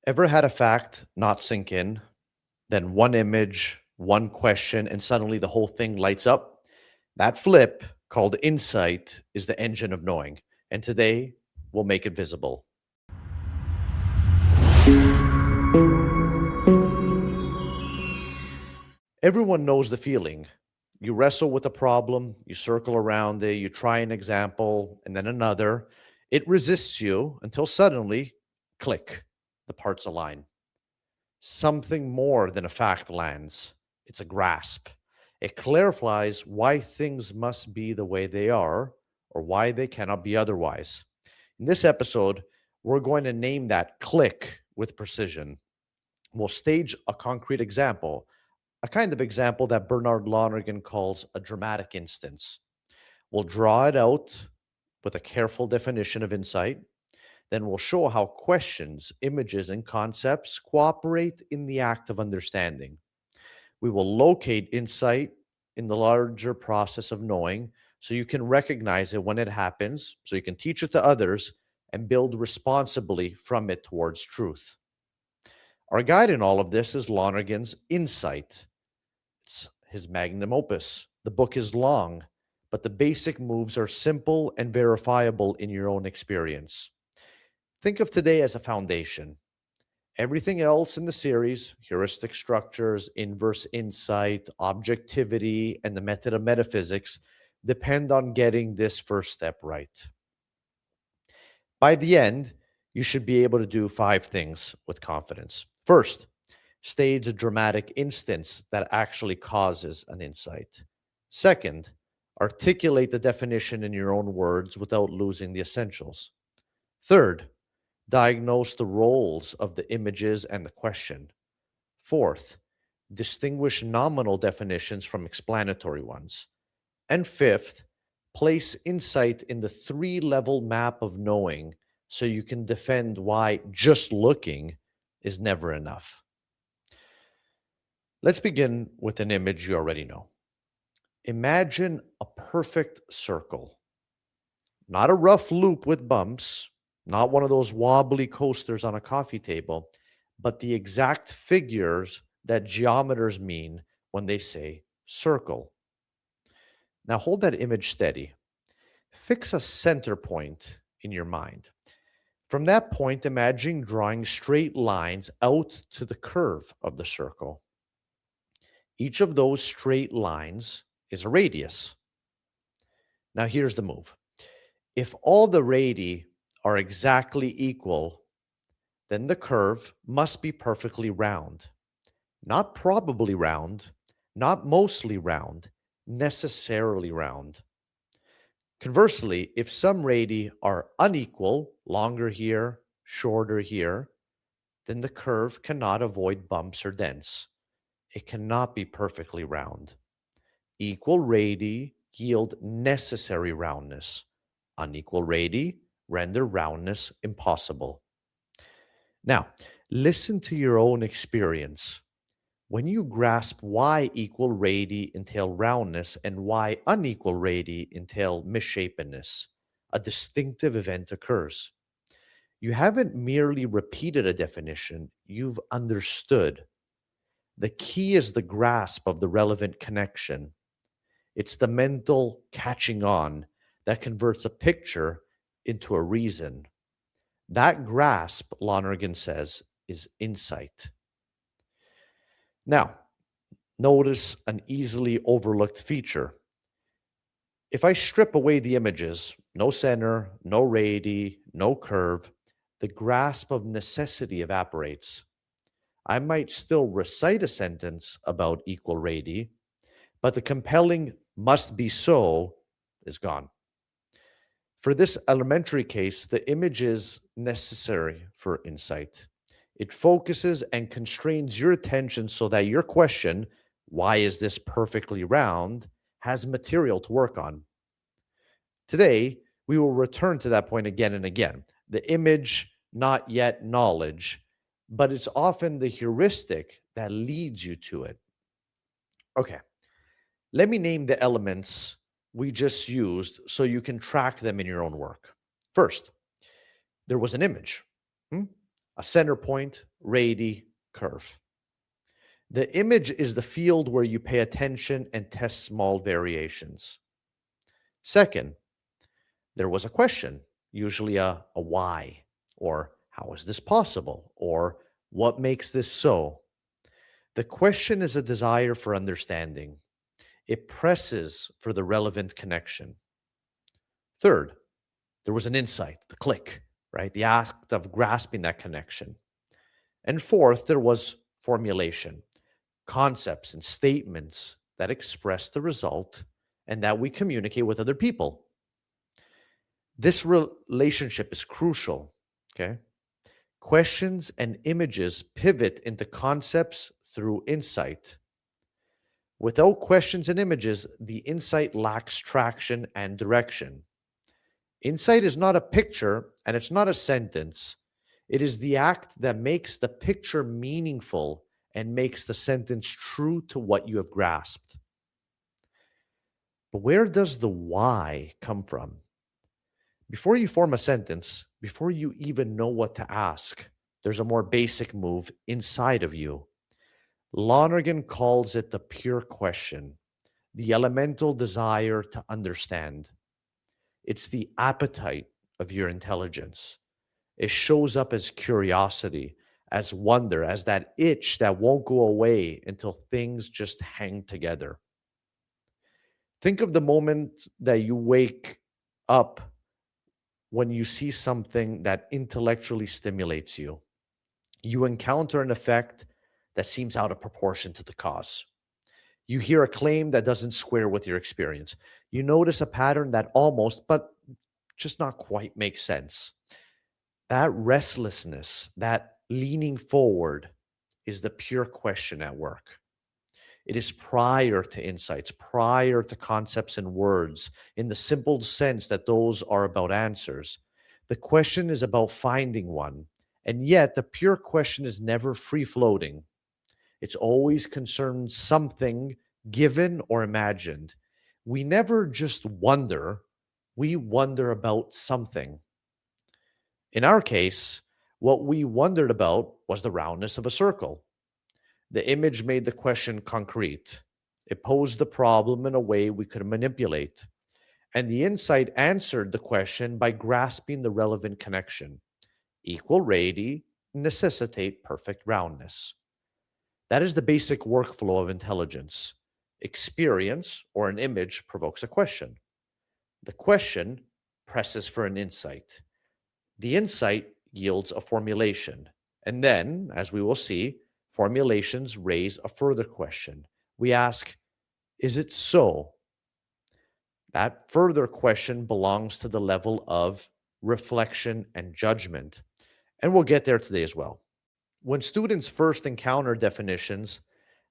Ever had a fact not sink in, then one image, one question, and suddenly the whole thing lights up? That flip, called insight, is the engine of knowing. And today, we'll make it visible. Everyone knows the feeling. You wrestle with a problem, you circle around it, you try an example, and then another. It resists you until suddenly, click, the parts align. Something more than a fact lands. It's a grasp. It clarifies why things must be the way they are or why they cannot be otherwise. In this episode, we're going to name that click with precision. We'll stage a concrete example, a kind of example that Bernard Lonergan calls a dramatic instance. We'll draw it out with a careful definition of insight. Then we'll show how questions, images, and concepts cooperate in the act of understanding. We will locate insight in the larger process of knowing so you can recognize it when it happens, so you can teach it to others and build responsibly from it towards truth. Our guide in all of this is Lonergan's Insight. It's his magnum opus. The book is long, but the basic moves are simple and verifiable in your own experience. Think of today as a foundation. Everything else in the series, heuristic structures, inverse insight, objectivity, and the method of metaphysics, depend on getting this first step right. By the end, you should be able to do 5 things with confidence. First, stage a dramatic instance that actually causes an insight. Second, articulate the definition in your own words without losing the essentials. Third, diagnose the roles of the images and the question. Fourth, distinguish nominal definitions from explanatory ones. And fifth, place insight in the 3-level map of knowing so you can defend why just looking is never enough. Let's begin with an image you already know. Imagine a perfect circle, not a rough loop with bumps, not one of those wobbly coasters on a coffee table, but the exact figures that geometers mean when they say circle. Now hold that image steady. Fix a center point in your mind. From that point, imagine drawing straight lines out to the curve of the circle. Each of those straight lines is a radius. Now here's the move. If all the radii are exactly equal, then the curve must be perfectly round. Not probably round, not mostly round, necessarily round. Conversely, if some radii are unequal, longer here, shorter here, then the curve cannot avoid bumps or dents. It cannot be perfectly round. Equal radii yield necessary roundness. Unequal radii render roundness impossible. Now, listen to your own experience. When you grasp why equal radii entail roundness and why unequal radii entail misshapenness, a distinctive event occurs. You haven't merely repeated a definition, you've understood. The key is the grasp of the relevant connection. It's the mental catching on that converts a picture into a reason. That grasp, Lonergan says, is insight. Now, notice an easily overlooked feature. If I strip away the images, no center, no radii, no curve, the grasp of necessity evaporates. I might still recite a sentence about equal radii, but the compelling must be so is gone. For this elementary case, the image is necessary for insight. It focuses and constrains your attention so that your question, why is this perfectly round, has material to work on. Today, we will return to that point again and again. The image, not yet knowledge, but it's often the heuristic that leads you to it. Okay, let me name the elements we just used so you can track them in your own work. First, there was an image. a center point, radii, curve. The image is the field where you pay attention and test small variations. Second, there was a question, usually a why, or how is this possible, or what makes this so? The question is a desire for understanding. It presses for the relevant connection. Third, there was an insight, the click, right? The act of grasping that connection. And fourth, there was formulation, concepts and statements that express the result and that we communicate with other people. This relationship is crucial, okay? Questions and images pivot into concepts through insight. Without questions and images, the insight lacks traction and direction. Insight is not a picture and it's not a sentence. It is the act that makes the picture meaningful and makes the sentence true to what you have grasped. But where does the why come from? Before you form a sentence, before you even know what to ask, there's a more basic move inside of you. Lonergan calls it the pure question, the elemental desire to understand. It's the appetite of your intelligence. It shows up as curiosity, as wonder, as that itch that won't go away until things just hang together. Think of the moment that you wake up when you see something that intellectually stimulates you. You encounter an effect that seems out of proportion to the cause. You hear a claim that doesn't square with your experience. You notice a pattern that almost, but just not quite makes sense. That restlessness, that leaning forward is the pure question at work. It is prior to insights, prior to concepts and words, in the simple sense that those are about answers. The question is about finding one, and yet the pure question is never free-floating. It's always concerned something given or imagined. We never just wonder, we wonder about something. In our case, what we wondered about was the roundness of a circle. The image made the question concrete. It posed the problem in a way we could manipulate. And the insight answered the question by grasping the relevant connection. Equal radii necessitate perfect roundness. That is the basic workflow of intelligence. Experience or an image provokes a question. The question presses for an insight. The insight yields a formulation. And then, as we will see, formulations raise a further question. We ask, is it so? That further question belongs to the level of reflection and judgment. And we'll get there today as well. When students first encounter definitions,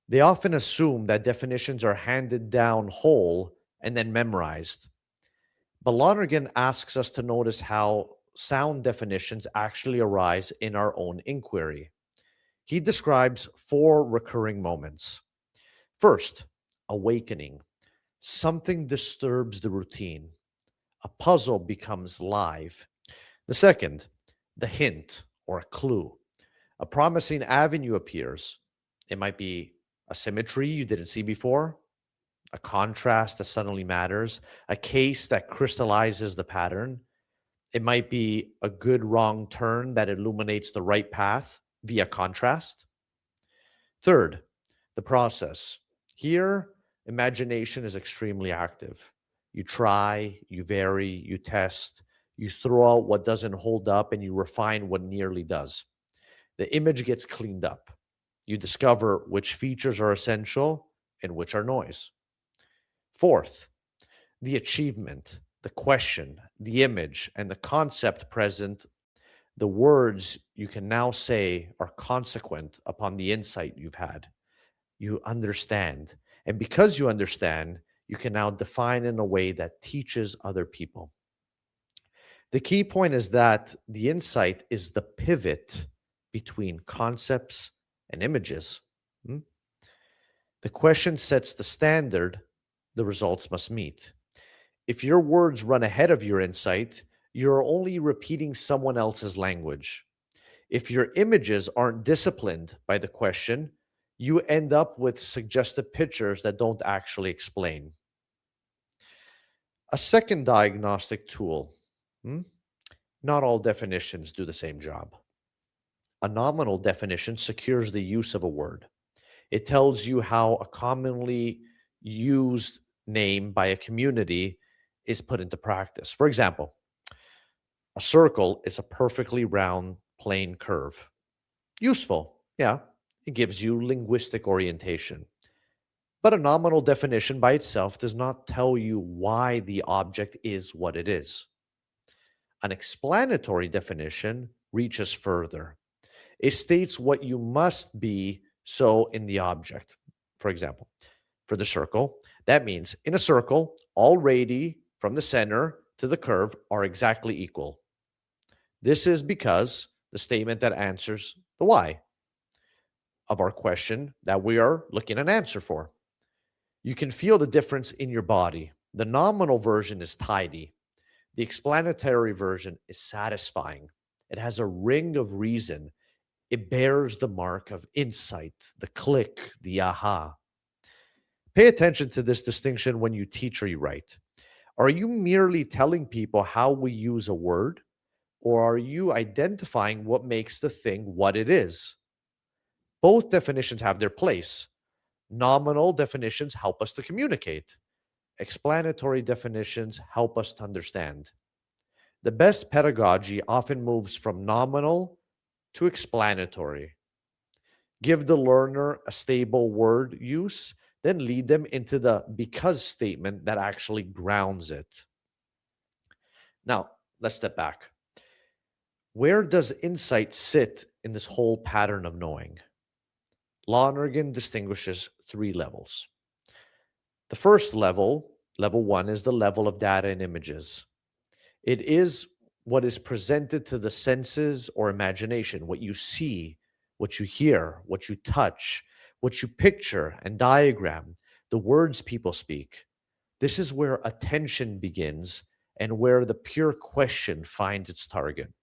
they often assume that definitions are handed down whole and then memorized. But Lonergan asks us to notice how sound definitions actually arise in our own inquiry. He describes 4 recurring moments. First, awakening. Something disturbs the routine. A puzzle becomes live. The second, the hint or a clue. A promising avenue appears. It might be a symmetry you didn't see before, a contrast that suddenly matters, a case that crystallizes the pattern. It might be a good wrong turn that illuminates the right path via contrast. Third, the process. Here, imagination is extremely active. You try, you vary, you test, you throw out what doesn't hold up, and you refine what nearly does. The image gets cleaned up. You discover which features are essential and which are noise. Fourth, the achievement, the question, the image, and the concept present. The words you can now say are consequent upon the insight you've had. You understand. And because you understand, you can now define in a way that teaches other people. The key point is that the insight is the pivot between concepts and images. The question sets the standard the results must meet. If your words run ahead of your insight, you're only repeating someone else's language. If your images aren't disciplined by the question, you end up with suggestive pictures that don't actually explain. A second diagnostic tool. Not all definitions do the same job. A nominal definition secures the use of a word. It tells you how a commonly used name by a community is put into practice. For example, a circle is a perfectly round, plane curve. Useful, yeah, it gives you linguistic orientation. But a nominal definition by itself does not tell you why the object is what it is. An explanatory definition reaches further. It states what you must be so in the object. For example, for the circle, that means in a circle, all radii from the center to the curve are exactly equal. This is because the statement that answers the why of our question that we are looking an answer for. You can feel the difference in your body. The nominal version is tidy. The explanatory version is satisfying. It has a ring of reason. It bears the mark of insight, the click, the aha. Pay attention to this distinction when you teach or you write. Are you merely telling people how we use a word, or are you identifying what makes the thing what it is? Both definitions have their place. Nominal definitions help us to communicate. Explanatory definitions help us to understand. The best pedagogy often moves from nominal to explanatory. Give the learner a stable word use, then lead them into the because statement that actually grounds it. Now, let's step back. Where does insight sit in this whole pattern of knowing? Lonergan distinguishes 3 levels. The first level, level 1, is the level of data and images. It is what is presented to the senses or imagination, what you see, what you hear, what you touch, what you picture and diagram, the words people speak. This is where attention begins and where the pure question finds its target.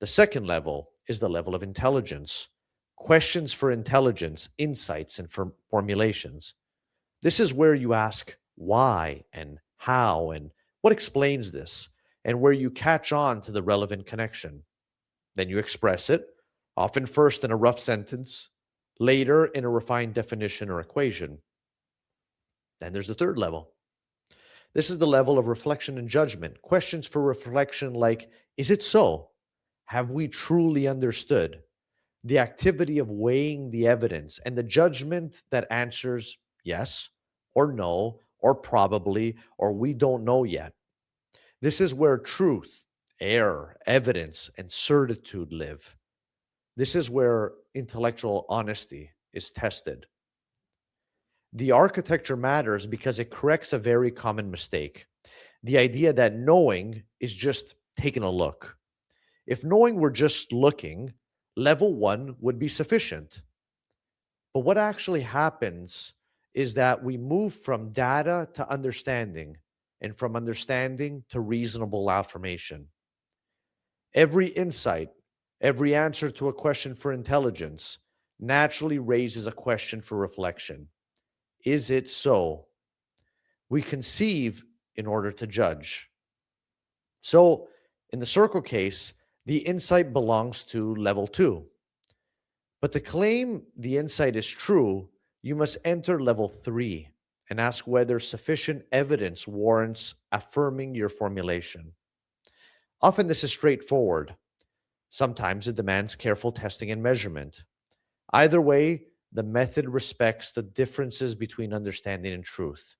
The second level is the level of intelligence. Questions for intelligence, insights, and formulations. This is where you ask why and how and what explains this, and where you catch on to the relevant connection. Then you express it, often first in a rough sentence, later in a refined definition or equation. Then there's the third level. This is the level of reflection and judgment. Questions for reflection like, is it so? Have we truly understood? The activity of weighing the evidence and the judgment that answers yes or no or probably or we don't know yet. This is where truth, error, evidence, and certitude live. This is where intellectual honesty is tested. The architecture matters because it corrects a very common mistake. The idea that knowing is just taking a look. If knowing were just looking, level 1 would be sufficient. But what actually happens is that we move from data to understanding, and from understanding to reasonable affirmation. Every insight, every answer to a question for intelligence naturally raises a question for reflection. Is it so? We conceive in order to judge. So, in the circle case, the insight belongs to level 2. But to claim the insight is true, you must enter level 3 and ask whether sufficient evidence warrants affirming your formulation. Often this is straightforward. Sometimes it demands careful testing and measurement. Either way, the method respects the differences between understanding and truth.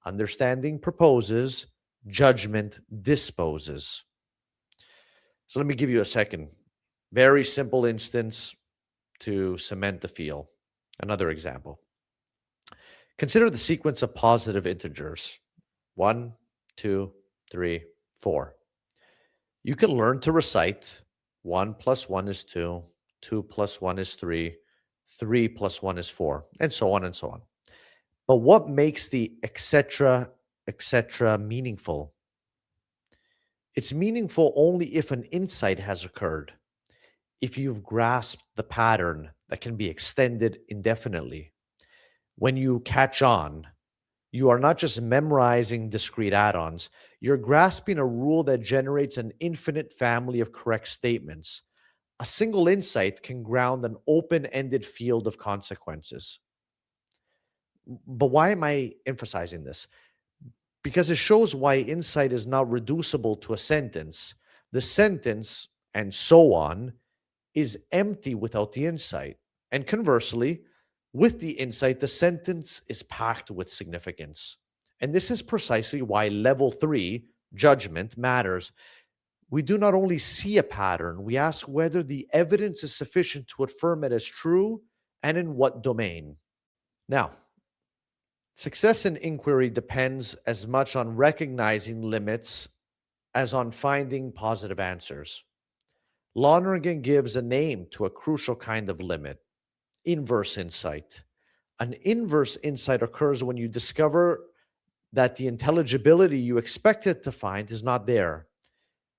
Understanding proposes, judgment disposes. So let me give you a second, very simple instance to cement the feel. Another example. Consider the sequence of positive integers. 1, 2, 3, 4. You can learn to recite 1 plus 1 is 2, 2 plus 1 is 3, 3 plus 1 is 4, and so on and so on. But what makes the etc., etc. meaningful? It's meaningful only if an insight has occurred. if you've grasped the pattern that can be extended indefinitely. When you catch on, you are not just memorizing discrete add-ons, you're grasping a rule that generates an infinite family of correct statements. A single insight can ground an open-ended field of consequences. But why am I emphasizing this? Because it shows why insight is not reducible to a sentence. The sentence, and so on, is empty without the insight. And conversely, with the insight, the sentence is packed with significance. And this is precisely why level 3, judgment, matters. We do not only see a pattern, we ask whether the evidence is sufficient to affirm it as true and in what domain. Now, success in inquiry depends as much on recognizing limits as on finding positive answers. Lonergan gives a name to a crucial kind of limit: inverse insight. An inverse insight occurs when you discover that the intelligibility you expected to find is not there.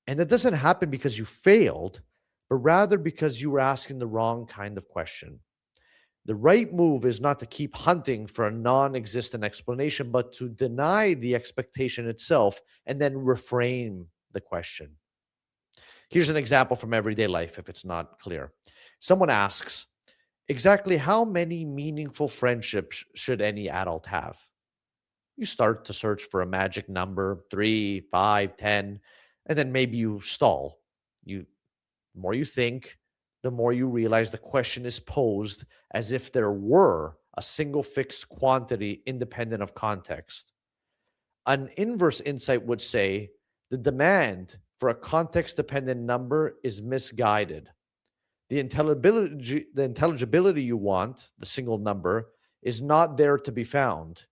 And that doesn't happen because you failed, but rather because you were asking the wrong kind of question. The right move is not to keep hunting for a non-existent explanation, but to deny the expectation itself and then reframe the question. Here's an example from everyday life if it's not clear. Someone asks, exactly how many meaningful friendships should any adult have? You start to search for a magic number, 3, 5, 10, and then maybe you stall. The more you think, the more you realize the question is posed as if there were a single fixed quantity independent of context. An inverse insight would say the demand for a context-dependent number is misguided. The intelligibility you want, the single number, is not there to be found.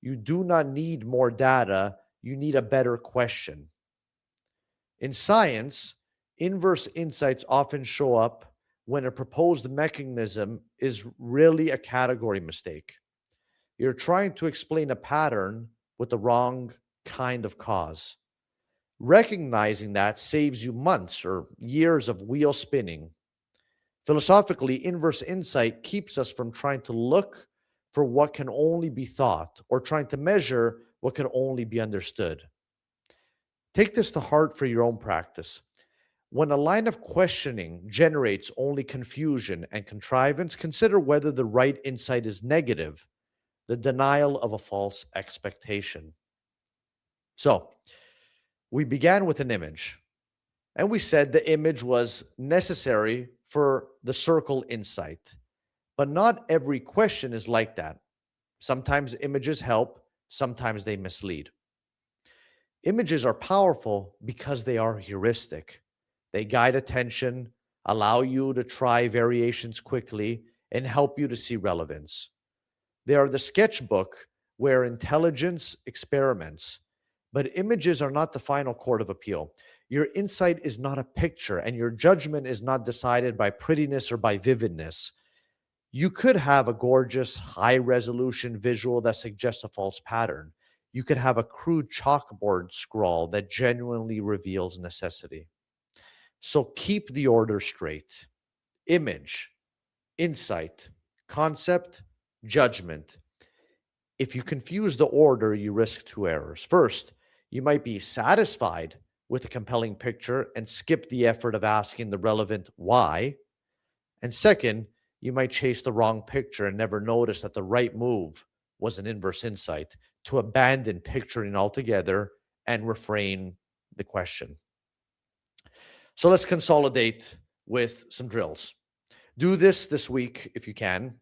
You do not need more data. You need a better question. In science, inverse insights often show up when a proposed mechanism is really a category mistake. You're trying to explain a pattern with the wrong kind of cause. Recognizing that saves you months or years of wheel spinning. Philosophically, inverse insight keeps us from trying to look for what can only be thought or trying to measure what can only be understood. Take this to heart for your own practice. When a line of questioning generates only confusion and contrivance, consider whether the right insight is negative, the denial of a false expectation. So, we began with an image, and we said the image was necessary for the circle insight. But not every question is like that. Sometimes images help, sometimes they mislead. Images are powerful because they are heuristic. They guide attention, allow you to try variations quickly, and help you to see relevance. They are the sketchbook where intelligence experiments, but images are not the final court of appeal. Your insight is not a picture, and your judgment is not decided by prettiness or by vividness. You could have a gorgeous, high-resolution visual that suggests a false pattern. You could have a crude chalkboard scrawl that genuinely reveals necessity. So keep the order straight. Image, insight, concept, judgment. If you confuse the order, you risk 2 errors. First, you might be satisfied with a compelling picture and skip the effort of asking the relevant why. And second, you might chase the wrong picture and never notice that the right move was an inverse insight to abandon picturing altogether and refrain the question. So let's consolidate with some drills. Do this week if you can.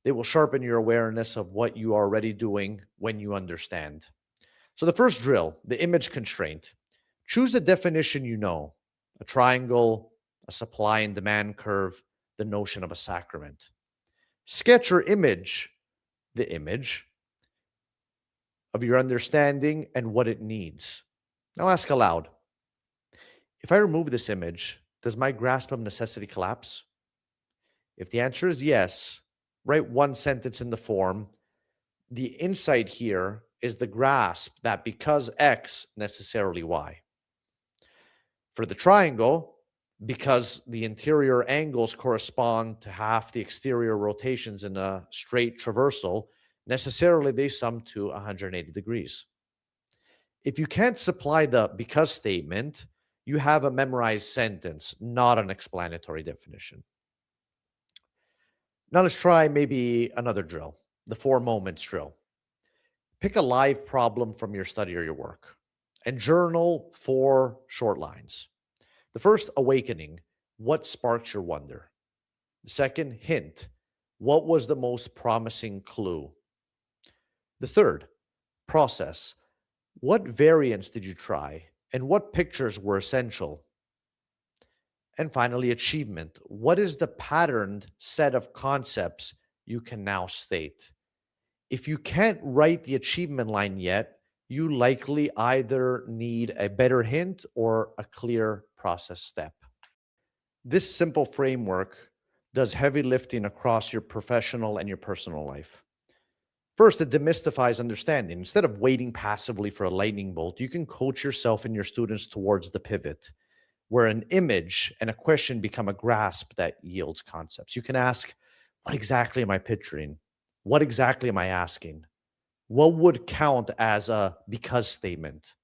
They will sharpen your awareness of what you are already doing when you understand. So the first drill, the image constraint. Choose a definition you know, a triangle, a supply and demand curve, the notion of a sacrament. Sketch or image the image of your understanding and what it needs. Now ask aloud, if I remove this image, does my grasp of necessity collapse? If the answer is yes, write one sentence in the form, the insight here is the grasp that because X, necessarily Y. For the triangle, because the interior angles correspond to half the exterior rotations in a straight traversal, necessarily they sum to 180 degrees. If you can't supply the because statement, you have a memorized sentence, not an explanatory definition. Now let's try maybe another drill, the 4 moments drill. Pick a live problem from your study or your work and journal 4 short lines. The first, awakening. What sparked your wonder? The second, hint. What was the most promising clue? The third, process. What variants did you try and what pictures were essential? And finally, achievement. What is the patterned set of concepts you can now state? If you can't write the achievement line yet, you likely either need a better hint or a clear process step. This simple framework does heavy lifting across your professional and your personal life. First, it demystifies understanding. Instead of waiting passively for a lightning bolt, you can coach yourself and your students towards the pivot, where an image and a question become a grasp that yields concepts. You can ask, what exactly am I picturing? What exactly am I asking? What would count as a because statement?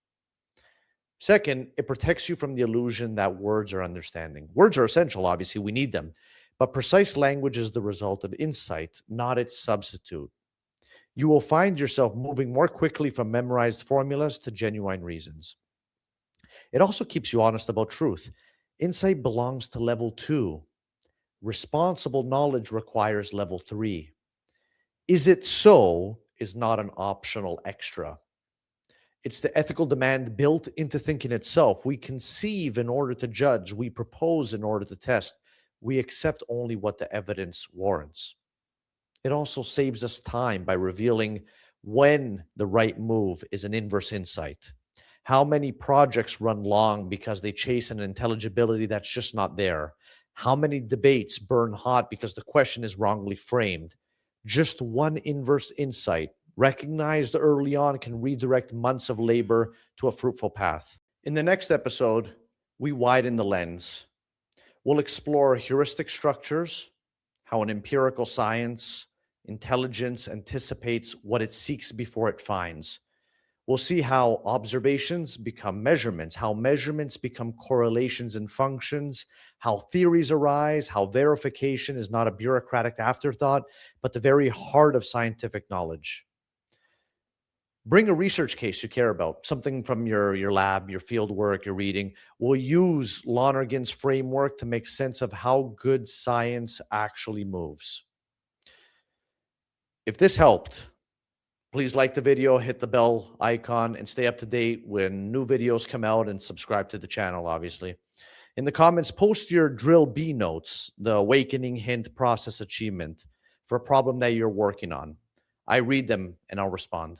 Second, it protects you from the illusion that words are understanding. Words are essential, obviously, we need them, but precise language is the result of insight, not its substitute. You will find yourself moving more quickly from memorized formulas to genuine reasons. It also keeps you honest about truth. Insight belongs to level 2. Responsible knowledge requires level 3. Is it so is not an optional extra. It's the ethical demand built into thinking itself. We conceive in order to judge. We propose in order to test. We accept only what the evidence warrants. It also saves us time by revealing when the right move is an inverse insight. How many projects run long because they chase an intelligibility that's just not there? How many debates burn hot because the question is wrongly framed? Just one inverse insight, recognized early on, can redirect months of labor to a fruitful path. In the next episode, we widen the lens. We'll explore heuristic structures, how an empirical science, intelligence anticipates what it seeks before it finds. We'll see how observations become measurements, how measurements become correlations and functions, how theories arise, how verification is not a bureaucratic afterthought, but the very heart of scientific knowledge. Bring a research case you care about, something from your lab, your field work, your reading. We'll use Lonergan's framework to make sense of how good science actually moves. If this helped, please like the video, hit the bell icon, and stay up to date when new videos come out, and subscribe to the channel, obviously. In the comments, post your drill B notes, the awakening, hint, process, achievement, for a problem that you're working on. I read them and I'll respond.